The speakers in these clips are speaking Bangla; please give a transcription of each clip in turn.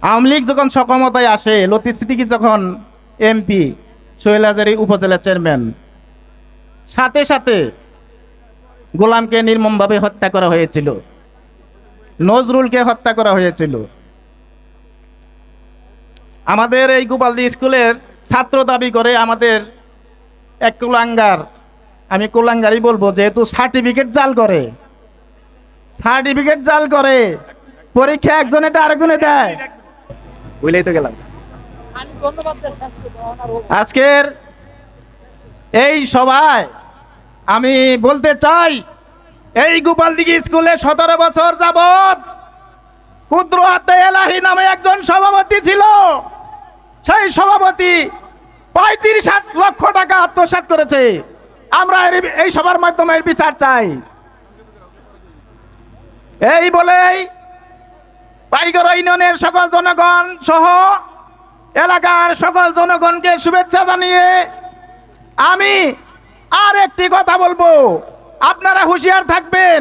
আওয়ামী লীগ যখন সক্ষমতায় আসে, লতিফ সিদ্দিকী যখন এমপি, সোহেল হাজারী উপজেলা চেয়ারম্যান, সাথে সাথে গোলামকে নির্মমভাবে হত্যা করা হয়েছিল, নজরুলকে হত্যা করা হয়েছিল। আমাদের এই গোপালদি স্কুলের ছাত্র দাবি করে আমাদের এক কুলাঙ্গার, আমি কুলাঙ্গারই বলবো, যেহেতু সার্টিফিকেট জাল করে পরীক্ষা একজনে আরেকজনে দেয়, বুঝলেই তো গেলাম। আজকের এই সভায় আমি বলতে চাই, এই গোপালদিঘি স্কুলে 17 বছর যাবত কুদরত এলাহি নামে একজন সভাপতি ছিল। সেই সভাপতি 35 লক্ষ টাকা আত্মসাৎ করেছে। আমরা এই সভার মাধ্যমে এর বিচার চাই। এই বলেই পাইগড়া ইউনিয়নের সকল জনগণ সহ এলাকার সকল জনগণকে শুভেচ্ছা জানিয়ে আমি আর একটি কথা বলবো, আপনারা হুঁশিয়ার থাকবেন।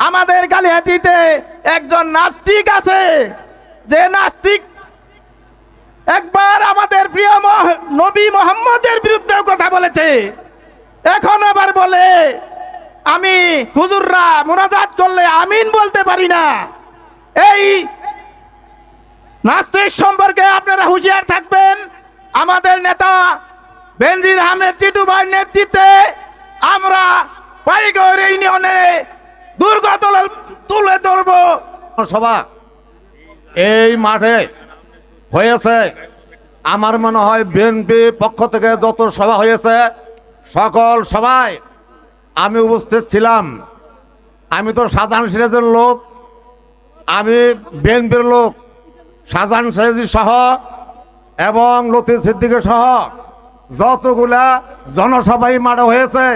আমাদের কালিহাতীতে একজন নাস্তিক আছে, যে নাস্তিক একবার আমাদের প্রিয় নবী মুহাম্মদের বিরুদ্ধেও কথা বলেছে, এখন আবার বলে আমি হুজুররা মুনাজাত করলে আমিন বলতে পারি না। এই নাস্তিক সম্পর্কে আপনারা হুঁশিয়ার থাকবেন। আমাদের নেতা বেনজির আহমেদ টিটু ভাইয়ের নেতৃত্বে আমরা পাইগড় ইউনিয়নে দুর্গ তুলে ধরব। সভা এই মাঠে হয়েছে, আমার মনে হয় বিএনপি পক্ষ থেকে যত সভা হয়েছে সকল সভায় আমি উপস্থিত ছিলাম। আমি তো শাহজাহান সিরাজের লোক, আমি বিএনপির লোক। শাহজাহান সিরাজি সহ এবং লতিফ সিদ্দিকী সহ যতগুলা জনসভাই মাঠে হয়েছে,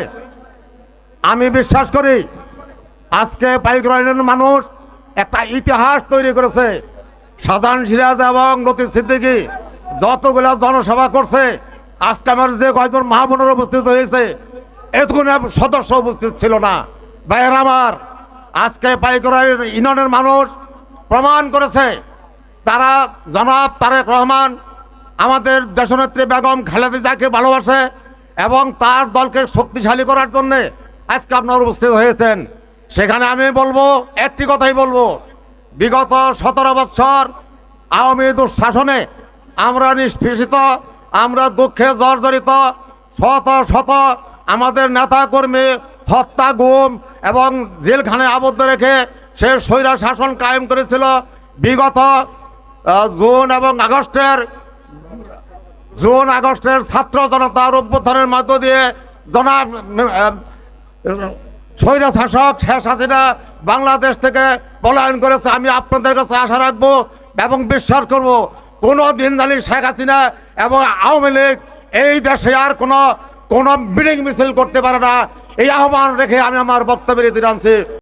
আমি বিশ্বাস করি আজকে পাইগড়া ইউনিয়নের মানুষ একটা ইতিহাস তৈরি করেছে। শাহজাহান সিরাজ এবং লতিফ সিদ্দিকী যতগুলা জনসভা করছে, আজকে আমার যে কয়েকজন মাহবুবের উপস্থিত হয়েছে, এতগুলো সদস্য উপস্থিত ছিল না। ভাইয়ের আমার, আজকে পাইগড়া ইউনিয়নের মানুষ প্রমাণ করেছে তারা জনাব তারেক রহমান, আমাদের দেশনেত্রী বেগম খালেদা জিয়াকে ভালোবাসে এবং তার দলকে শক্তিশালী করার জন্য আজকে আপনারা উপস্থিত হয়েছেন। সেখানে আমি বলবো, একটি কথাই বলবো, বিগত 17 বছর আওয়ামী দুঃশাসনে আমরা নিষ্পেষিত, আমরা দুঃখে জর্জরিত, শত শত আমাদের নেতা কর্মী হত্যা, গুম এবং জেলখানায় আবদ্ধ রেখে সে স্বৈরা শাসন কায়েম করেছিল। বিগত জুন আগস্টের ছাত্র জনতার অভ্যুত্থানের মধ্য দিয়ে জনাব স্বৈরা শাসক শেখ হাসিনা বাংলাদেশ থেকে পলায়ন করেছে। আমি আপনাদের কাছে আশা রাখবো এবং বিশ্বাস করব, কোনো দিন জানি শেখ হাসিনা এবং আওয়ামী লীগ এই দেশে আর কোনো মিটিং মিছিল করতে পারে না। এই আহ্বান রেখে আমি আমার বক্তব্যের ইতি টানছি।